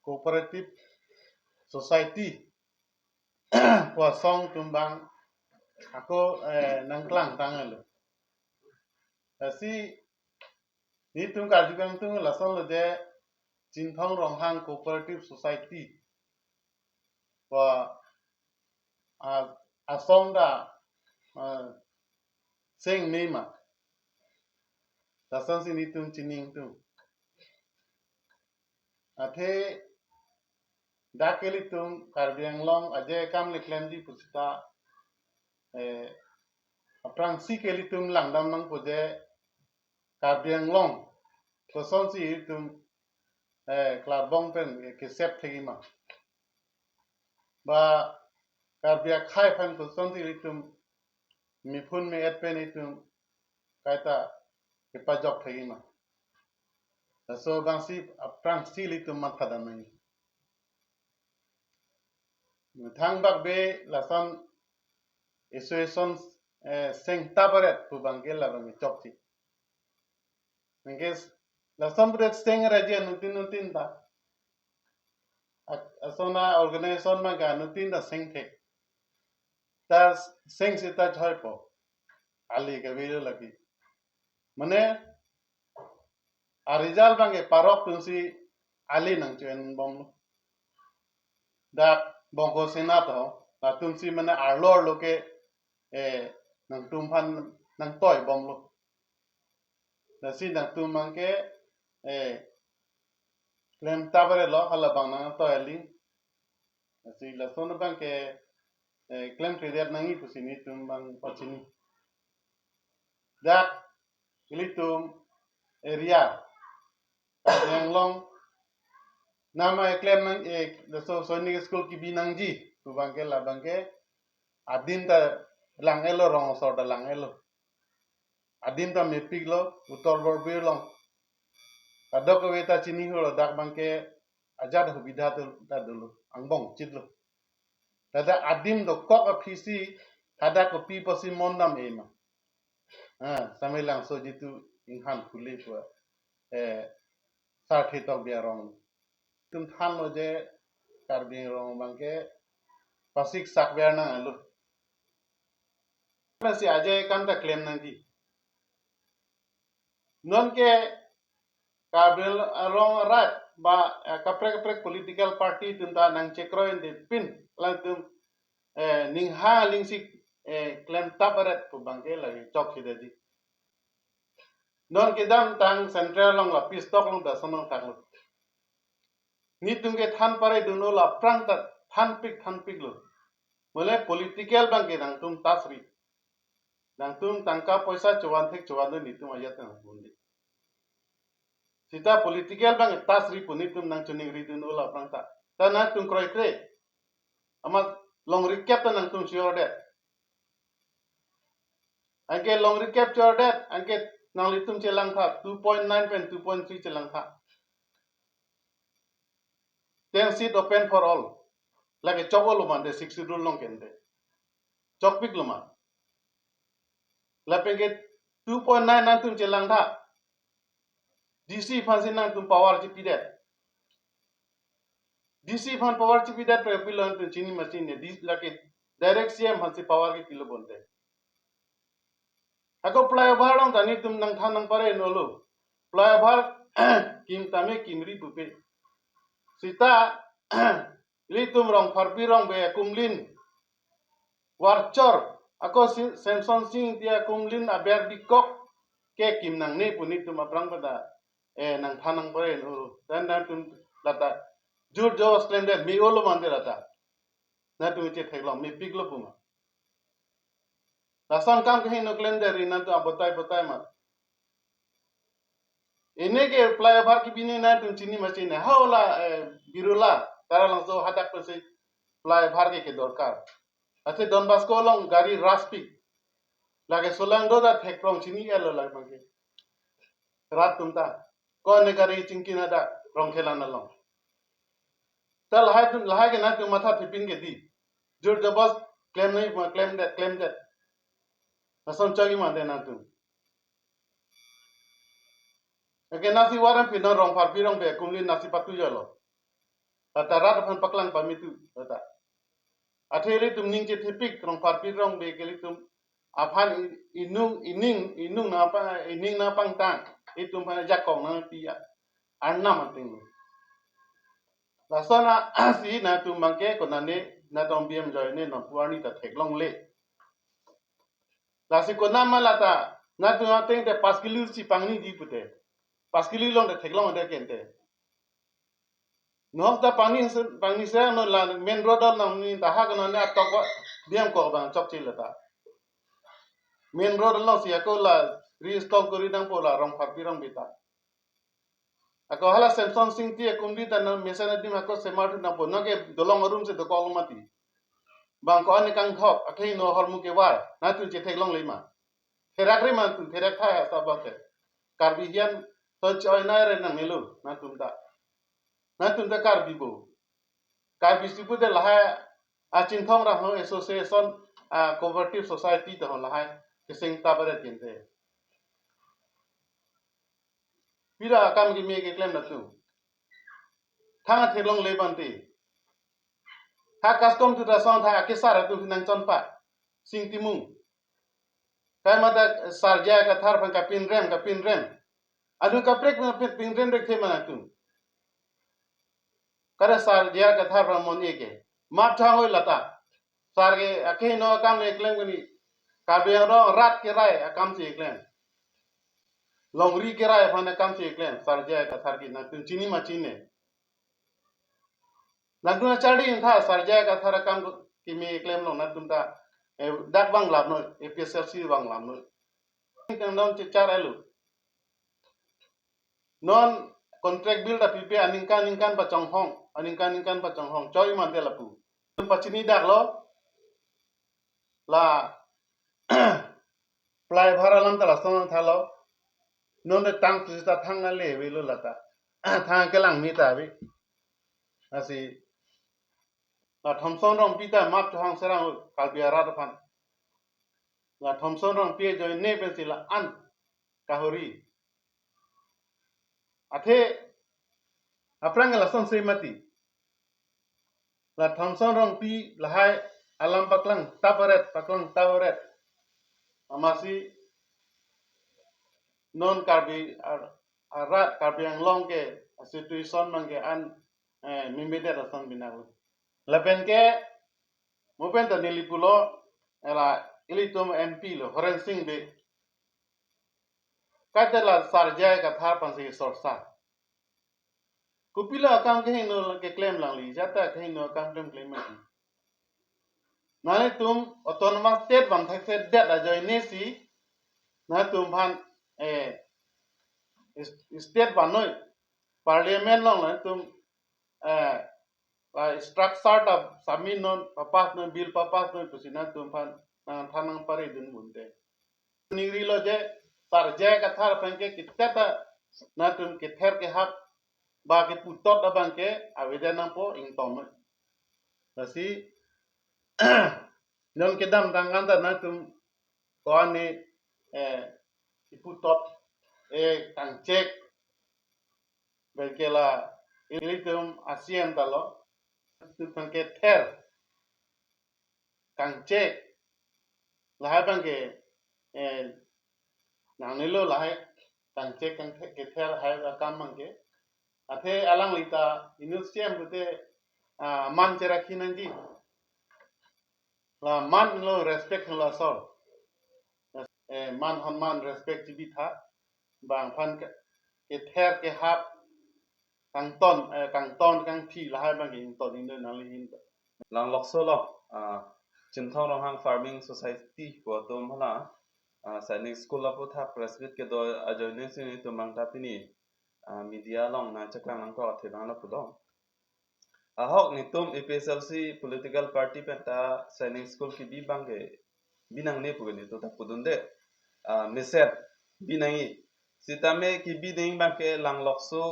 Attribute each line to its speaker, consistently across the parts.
Speaker 1: cooperative society kwa song tumbang ako nangklang tangan lo si ni tum ka juga tum la song lo je Jinthong Ronghang cooperative society kwa a song da sing mema la song si ni tum chining tum athe dakeli tum karbiang long aje kam le klemji pusita aprang si keli tum langdam nang puje karbiang long ko son si tum klarbong pen ke sep thegi ma ba karbia khai phan ko son si tum mi phun me et pen tum kaita ke pajok thegi ma so bang si aprang si li tum ma thada nang thang bak be la son association seng tabaret pu bangkel la bang chokti nges la son bret seng raja nutin ta asona organization ma ga nutin da seng thek ta seng sita chhoi po ali ke video lagi mane arizal bange parok tunsi ali nang chen bom da bongko senat ho la tunsi mane arlor lo ke nang tumpan nang toy bom lo da si nang tumang ke klem tabare lo hala bang nang toy ling si la son bang ke klem krider nangi pusini tumbang pachini da ilitum area yang long nama klem nang so sonic school ki binangji tu bangke la bangke adin ta lang elo rong so da lang elo adin ta mepik lo utor borbir long adok weta chini holo dak bangke ajad hubidha ta dulu angbong chitlo tada adim do kok a pc tada ko pi posi mondam ema samilang so jitu inghan khuli ko sa thetok biarong tum than lo je karbi rong bangke pasik sak biarna alu si aje kan ta claim nanti non ke kabil rong rat ba kaprek political party tunta nang chekro in pin la tum ning ha ling sik claim taparet pu bangke lagi chok hidedi non ke dam tang central long la pistok long da sonong taklo ni tungke than pare duno la prang ta than pik lo mole political bangke dang tum tasri dang tum tangka poisa cuan ni tum ayat nang bundi sita political bangke tasri puni tum nang chuning ri duno la prang ta na tum kroi kre amat long recap ta nang tum sure de angke long recap sure de angke nang litum chelang tha 2.9 pen 2.3 chelang tha 10 seat open for all lagi chokol man de 60 dul long kende chokpik luma lapenge 2.9 nang tum chelang tha dc fansin nang tum power chipi de dc fan power chipi de pe pilon tum chini machine ne dis lagi direct cm fansi power ke kilo bonte ako flyover long tani tum nang than nang pare nolo flyover kim tame kimri pupe sita litum rong farpi rong be kumlin warchor ako Samson Singh dia kumlin aber bikok ke kim nang ne punit tum aprang pada nang thanang pare no dan tum lata jur jos claim that mi olo mande lata na tum che thailong mi piklo puma lasan kam ke no claim that ina tu abotai ma ini ke flyover ki bini na tum chini machine haula birula tara langsung hadak pese flyover ke dorkar ate Don Bosco long gari raspik lage solang do da thekprong chini elo lag mangke rat tumta ko ne gari chingki na da rong khelana long tal lahai ke na tum matha thipin ke di jur jabas claim that nason chagi ma de na tum Ake nasi waran pina rong par pirong be kumli nasi patu jalo. Lata rat pan paklang pamitu lata. Atheri tum ning che thepik rong parpi rong be keli tum aphan inung na apa ining na pang tang itum pan jakong na pia anna manting. Lasana si na tum mangke konane na tong biem joy ne no puani ta theklong le. Lasi konama lata na tum ateng te paskilu si pangni di pute. Paskilu long te theklong de kente. Nok ta pangni se no la main road na ni ta ha kana ne atok wa biam ko bang chok chi lata. Main road lo si ako la restore kori dang pola rong parpi rong bita. Ako hala Samsung sing ti akundi ta na mesana dim ako sematu na po no ke dolong room se to kol mati. Bang ko ane kang thok akhei no hormu ke war na tu che theklong le ma. Therak re ma tu therak tha sa ba ke. Karbi hian to choi na re na melu na tum ta karbi bo. Karbi sipu de la achin thong ra ho association cooperative society to la hai kising ta bare tin te. Pira kam ki me ke klem na tu. Thang theklong le ban ti. Ha custom tu da son tha ke sara tu nang chon pa. Sing timung. Kai mata sarja ka thar pan ka pin rem. Adu ka prek na pin rem rek the mana tu. Kada sarja ka thar pan mon eke. Map thang hoi lata. Sarge akhe no kam le klem ni. Ka be ro rat ke rai akam se klem. Longri ke rai pan akam se klem. Sarja ka thar ki na tu chini ma chine. Naguna chadi in tha sarja ka thar akam ki me klem long na tum ta dak bang lap no PSLC bang lap no. Kan non char elu. Non contract bill da pipe aningkan pa chong hong choi man de lapu pachini dak lo la plai bharalam ta la son tha lo non de tang tu ta thang na le we lo la ta thang ke lang mi ta bi asi la thomson rong pi ta map thang serang kal bia ra phan la thomson rong pi jo ne pe si la an kahori athe aprang la son se mati la Thomson rong pi lahai alam paklang tabaret amasi non karbi arat karbi ang long ke situation mangke an mimbede rason binalu lapen ke mopen ta nilipulo era ilitum MP lo Horen Singh be katela sarja ka thar pan se sorsa kupila kam ke no ke claim lang li jata ke no kam claim ma nale tum autonomous state bang thak se det a join ne si na tum phan state ban noi parliament long la tum structure da samin non papas non bill papas non pusina tum phan na thanang pare dun bunte ningri lo je tar je ka thar pen ke kitata na tum ke ther ke hak ba ke putot da bang ke avedana po ing tomasi non ke dam tangan da na tum ko ani iputot tang cek berkela ilitum ASEAN talo tang ke ther tang cek lahai bang ke nang nilo lahai tang cek tang ke ther hai ba kam bang ke athe alang lita inusiam bute man chera khinanji la man lo respect la sol man honman respect jibi tha bang phan ke ther ke hap kang ton kang thi la hai bang in ton in na li in
Speaker 2: lang lok so lo chin thong rong hang farming society ko tom hala sainik school apu tha presbit ke do ajoine sin to mang ta pini media long na chaklang nang ko thina la pulo ahok ni tum EPSLC political party penta sainik school ki bi bangge binang ne pugani to ta pudunde meset binangi sitame ki bi ding bangke lang lok so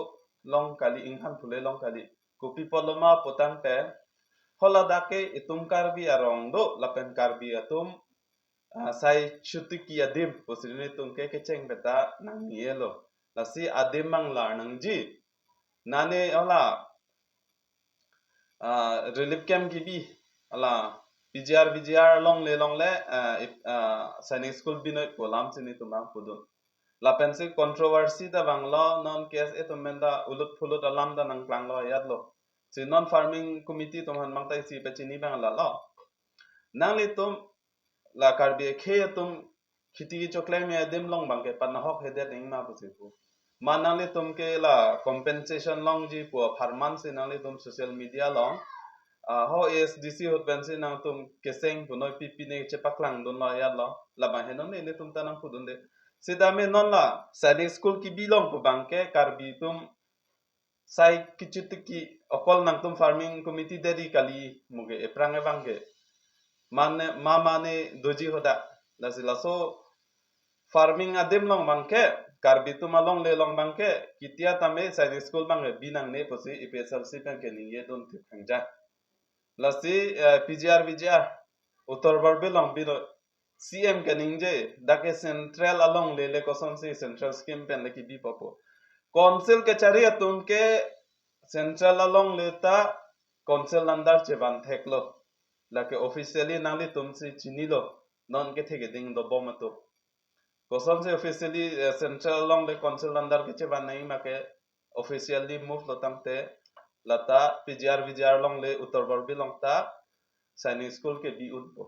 Speaker 2: long kali inghan phule long kali kopi poloma potang te hola dake itum karbi arong do lapen karbi atum sai chutuki adim posini tum ke cheng beta nang nielo lasi adim mang lar nang ji nane ola relief camp gibi ala BGR long le sainik school binoi polam sini tumang pudun la pensi controversy da banglo non case etum menda ulut fulut alam da nang klang lo yat lo si non farming committee tum han mang tai si pechini bang la lo nang li tum la karbi khe tum khiti chokleng me dim long bang ke pan hok hedet ing ma pusi pu manang li tum ke la compensation long ji pu farman si nang li tum social media long ho SDC hot pensi nang tum keseng punoi pipi ne chepaklang don lo yat lo la ba henon ne tum tanang pudun de sidame non la sainik school ki bilong pu bangke karbi tum sai kichutiki okol nang tum farming committee dedi kali muge eprang bangke mane doji hoda la so farming adem long bangke karbi tum along le long bangke kitia tame sainik school bangke binang ne posi IPSLC bangke ninge don thangja la si PGR utor barbe long bino CM kening je dake central along le koson si central scheme pen leki bi popo council ke chari atum ke central along le ta council andar che ban theklo lake officially nangli tum si chini lo non ke theke ding do bomato koson si officially central along le council andar ke che ban nai make officially move lo tamte lata PGR long le utor barbe long ta sainik school ke bi unpo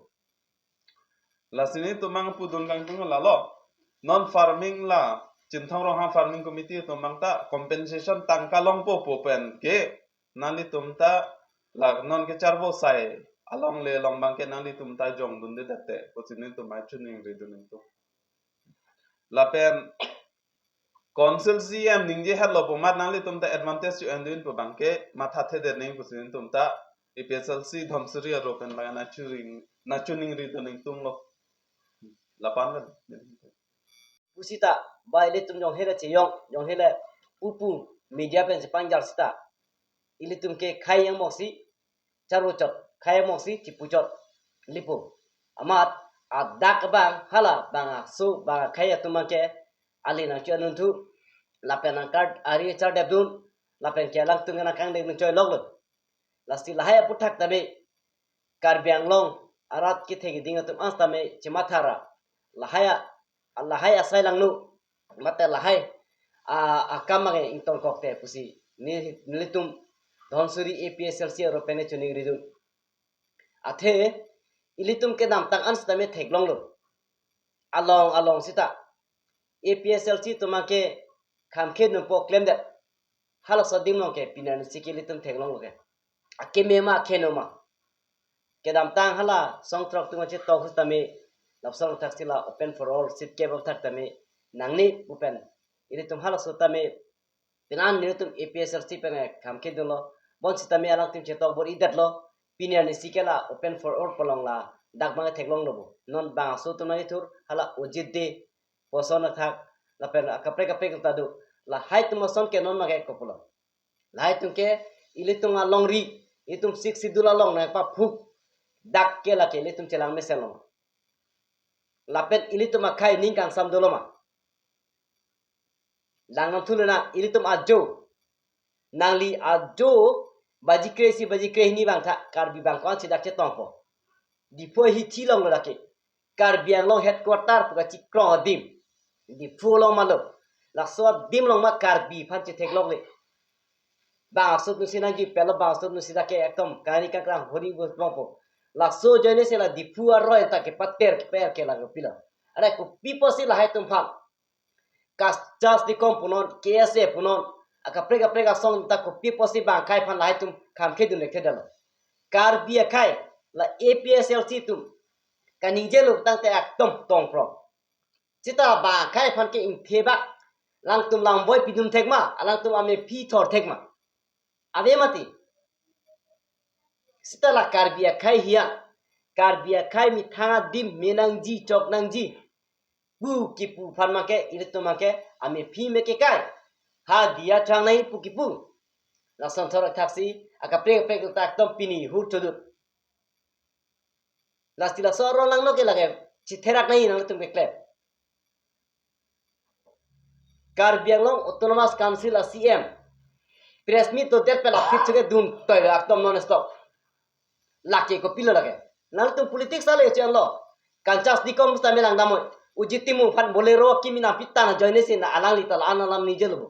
Speaker 2: la sini tumang pudun kang tung la lo non farming la chinthong rong ha farming committee tumang ta compensation tangka long po pen ke nali tumta la non ke charbo sai along le long bang ke nali tumta jong dun de date ko sini tumai chuning re dun tu la pen council CM ningje hello po mat nali tumta advantage you and po bang ke matha the de ning ko sini tumta IPSLC dhamsuri ro pen ba na chuning re dun tung lo lapan kan
Speaker 3: pusita bai le tum jong hele che yong hele pupu media pen se pangjal sita ili tum ke khai yang moksi charo chot khai moksi chipu chot lipu amat adak bang hala bang su bang khai tum ke ali na chuan thu lapen card ari char debdun lapen ke lang tung na kang de choi log lo lasti lahaya puthak tabe karbiang long arat ki thegi ding tum as tame chimathara lahaya sai lang nu mate lahai akamage intong kokte pusi nilitum dhonsuri APSLC ro pene chuning ridun athe ilitum ke dam tang ans tame theklong lo along sita APSLC tumake khamkhe no po claim that hala sadim long ke pinan sikilitum theklong lo ke akeme ma khenoma ke dam tang hala song trok tunga che tok tame lapsang taksila open for all sit ke bab thak tame nangni open ilitum hala so tame pinan nitum APSLC pene khamkhe dolo bon sitame alang tim che tok bor idat lo pinan sikela open for all polong la dakma theklong lo non bang so tunai thur hala ojid de posona thak la pen kapre ta du la hai tum son ke non ma ke kopulo la hai tum ke ilitum long ri itum sik sidula long na pa phuk dak ke la ke ilitum chelang meselong la pen ilitum khai ning kang sam doloma langnam thuluna ilitum ajo nangli ajo baji kresi ni bang tha karbi bang kon sidak che tongpo di po hi thilong la ke karbiang long headquarter puka chikrong dim di fulong malo la so dim long ma karbi phan che theklong le ba so nu sina ji pelo ba so nu sida ke ekdom kani ka kram hori go tongpo la so joine se la di fu arroy ta ke patter ke per ke la pila are ko pipo si la hai tum pham kas jas di komponon kse punon aka prega song ta ko pipo si ba kai phan la hai tum kham khedun le khedalo karbi kai la APSLC tum kaninje luk tang te ekdom tong pro cita ba khai phan ke in theba lang tum lang boy pidum thekma alang tum ame phi thor thekma ave mati cita la karbia khai mi thanga dim menang ji chok nang ji bu ki pu phan ma ke ilitum ma ke ame phi me ke kai ha dia thang nai pu ki pu la son thor taxi aka pre ta ekdom pini hu chodu lastila soro lang no ke lage chitherak nai nang tum ke klep Karbi Anglong Autonomous Council CM press meet to det pela fit chuge dum toy aktom non stop laki ko pilo lage nang tum politics ale chen lo kancas di kom sta melang damoy ujitimu fan bolero kimina pitta na joine sin alang li tal analam ni jelbu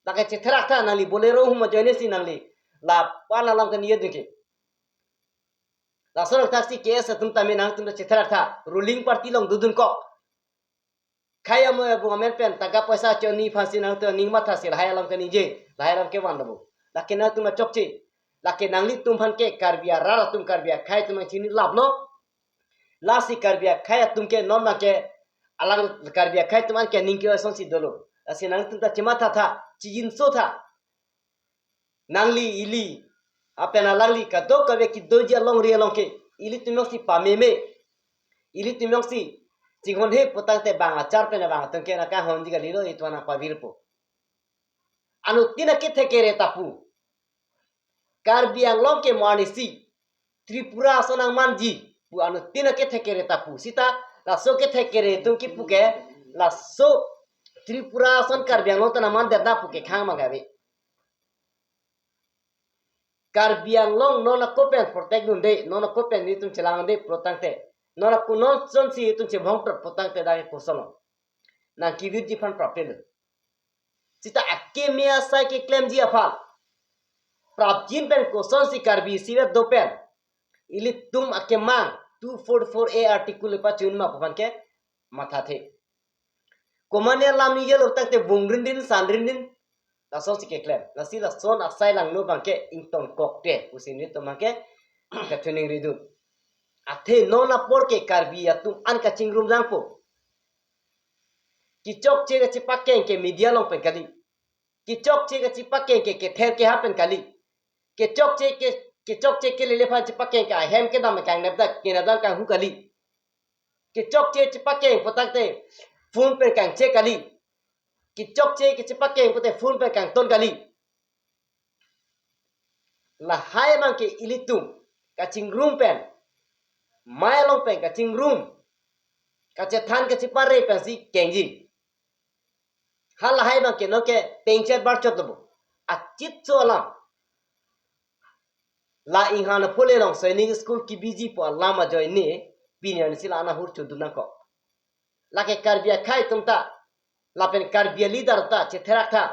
Speaker 3: lake chethrak tha nali bolero hum joine sin nali la pana lam kan yed ke la sorok taksi kes tum ta menang tum chethrak tha ruling party long dudun ko khaya mo bu amen pen taka paisa choni phasi nang to ning ma tha sil hayalam kan je hayalam ke wandabu lake na tum chokchi lake nangli tum phan ke karbia rara tum karbia khai tum chini lablo lasi karbia khai tum ke non ma ke alang karbia khai tum ke ning ke son si dolo asi nang tum ta chima tha chijin so tha nangli ili apena langli ka do ka ki doji along ri along ke ili tum si pameme ili tum si jingon he potang te bang achar pena bang tum ke na ka honji ga lilo itwana pavirpo anu tina ke thekere tapu karbiang long ke manisi tripura sonang manji bu anu tina ke thekere tapu sita la so ke thekere tum ki puke la so tripura son karbiang long tana man da puke khang magabe karbiang long nona kopen protect nunde nona kopen ni tum chelang de protangte nona kunon son si tum che bhongtor protangte da ke kosono na kivir ji fan propel sita akemia sai ke claim ji afal prapjin pen koson si karbi siwe dopen ili tum akemang 244A article pa chunma papan ke matha the komane lam ni yelo takte bungrindin sanrindin la son si ke claim la si la son asai lang no bangke ington kokte usini to make ka tuning ridun athe no na porke karbi ya tum an ka chingrum jangpo kichok che ga chipaken ke media long pen kali kichok che ga chipaken ke ther ke happen kali kichok che ke lele phan chipaken ka hem ke dam ka nebda ke nadam ka hu kali kichok che chipaken potakte phone pe kang che kali kichok che ke chipaken pote phone pe kang ton kali la hai mang ke ilitum ka chingrum pen mai long pen ka chingrum ka che than ke chipare pen si kenji hal hai mang ke no ke pengchet bar chot lobo a chit so alam la inghana pole long saining school ki biji po lama joy ni pinian sila ana hur chuduna ko la ke karbia khai tumta la pen karbia leader ta che therak tha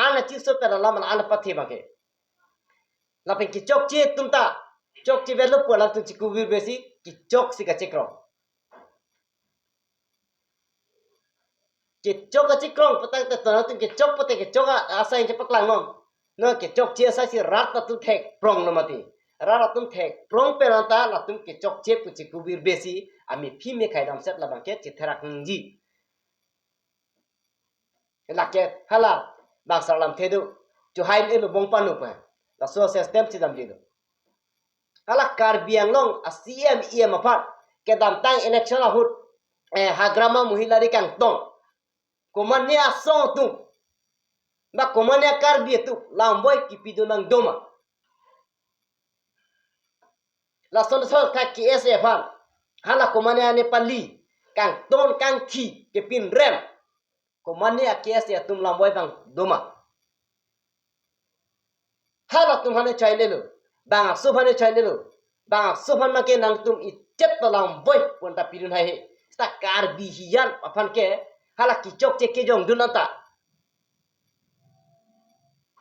Speaker 3: ana chiso per lama ana pathe bage la pen ki chok che tumta chok che velo po la tu chikubir besi ki chok si ka chekro ke chok ka chikrong patang ta ta tu ke chok pote ke chok asa in che paklang nom no ke chok che sa si rat ta tu thek prong no mati rara tum thek prong pe ta la tum ke chok che pu chikubir besi ami phi me khai dam set la bang ke che therak ji la ke hala bang salam thedu chu hain elu bong panu pa la so system si dam lido hala karbiang long asiem ia mapat ke dam tang election a hut hagrama muhilari kang tong komanya song tu ba komanya karbi tu lamboy kipido nang doma la son so ka ki sfan hala komanya ne pali kang ton kang thi ke pin rem komanya kes ya tum lamboy bang doma hala tum hane chailelo bang so hane chailelo bang so han ma ke nang tum i chet lamboy pon ta pirun hai sta karbi hian apan ke hala ki chok che ke jong dunata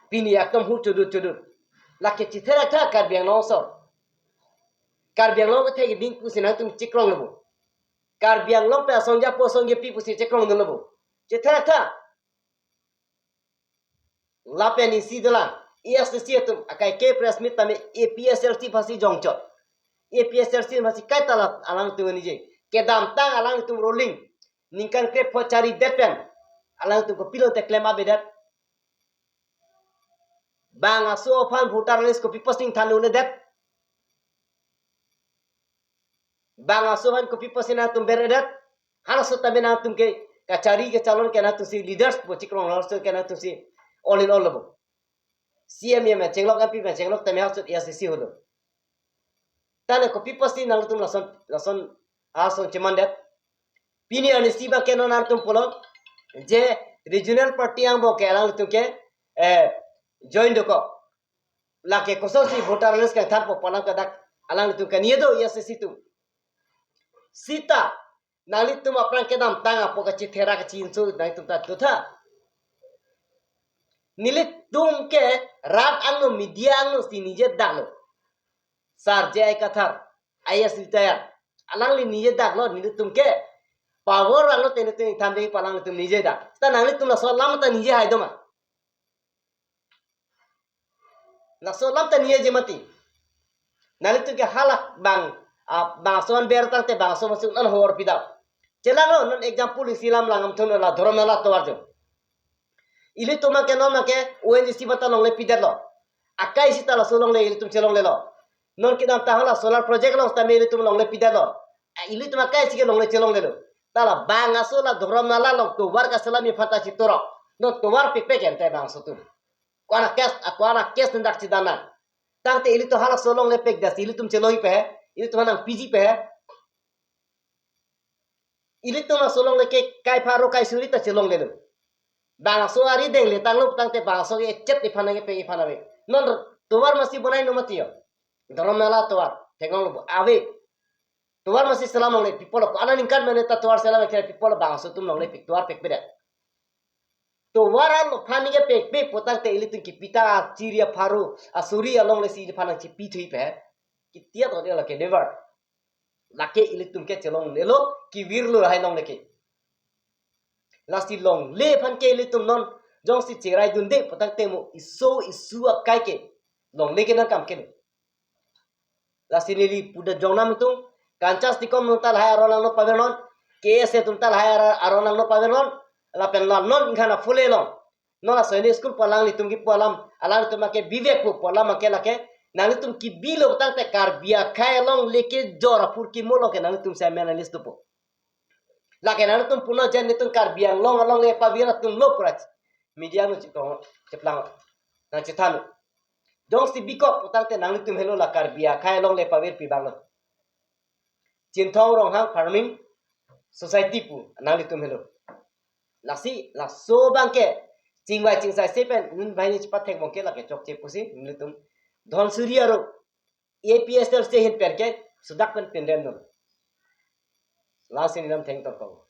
Speaker 3: pini akam hu chudu la ke chithera tha karbiang long so karbiang long the ke ding pusin tum chikrong lobo karbiang long pa songja po songge pi pusi chikrong lobo chithera tha la pe ni sidala ESC tum akai ke press meet tame APSLC phasi jongchot APSLC phasi kai tala alang tu ni je ke dam tang alang tum rolling ningkan ke phachari depen alang tum ko pilo te claim abedat bang aso phan voter list ko posting thanu ne det bang aso phan ko posting na tum beredat hala so tabe na tum ke kachari ke chalon ke na tu si leaders po chikrong lor so ke na tu si all in all lobo CM me chenglok api me chenglok tame ha so SCC holo tane ko posting na tum lason ason chemandet pini ani siba ke no na tum polo je regional party ang bo ke alang tum ke join doko lake kosong si voter list kan than po palang kadak alang itu kan yedo ya situ sita nali tum aprang kedam tanga po kaci thera kaci insu nai tum ta tutha nilit tum ke rat angno media angno si nije daglo sar je ai kathar ayas retire alang li nije daglo nilit tum ke power angno tene tene thambe palang tum nije dak ta nali tum la solam ta nije hai doma na solam ta nije je mati nali tum ke halak bang bang son ber tang te bang so masuk nan hor pidau celano non example isilam langam thon la dhormala to arjo ili tuma ke non make ONGC bata long le piderlo akai sita la solong le ili tum chelong le lo non kidam ta hala solar project long sta me ili tum long le piderlo ili tuma kai sike long le chelong le lo tala bang aso la dhormala long to war ka salami phata chitoro non to war pik pek ente bang so tu kwana kes ndak chidana tangte ili to hala solong le pek das ili tum chelohi pe ili to nang PG pe ili to na solong le ke kai pharo kai suri ta chelong le lo bang so ari deng le tang lup tang te bang so e chet ifana ke pe ifana we non tuwar masi bonai no matio dorom nala tuwar tekong lu ave tuwar masi salam le people ko anan kan mene ta tuwar salam ke people bang so tum le pik tuwar pek beda tuwar al phani ke pek pe potang te ili tung ki pita chiria pharu asuri along le si ifana chi pi thui pe ki tia to de la ke never lake ili tung ke chelong le lo ki virlu hai long le ke lasti long le phan ke li tum non jong si chirai dun de patang te mo isu kai ke long le ke na kam ke lasti li puda jong nam tum kanchas tikom non tal hai arolang no pavenon ke se tum tal hai arolang no pavenon la pen la non ngana fule long no la sene school palang li tum ki palam alang tum ke vivek pu palam ke la ke nang tum ki bilo patang te kar bia khai long le ke jora pur ki molo ke nang tum sa mena list po laki nana tum puno jan nitung kar biang long along le pavira tum lo prach media no chito cheplang na chithanu dong si bikok utang te nang tum helo la kar bia khai long le pavir pi bang chinthong rong hang farming society pu nang tum helo lasi la so bang ke chingwai chingsai sepen nun bhai ni chipat thek mongke la ke chok che pusi nitum dhon surya ro APSL se hin perke sudak pen pendem no lasi nilam theng to ko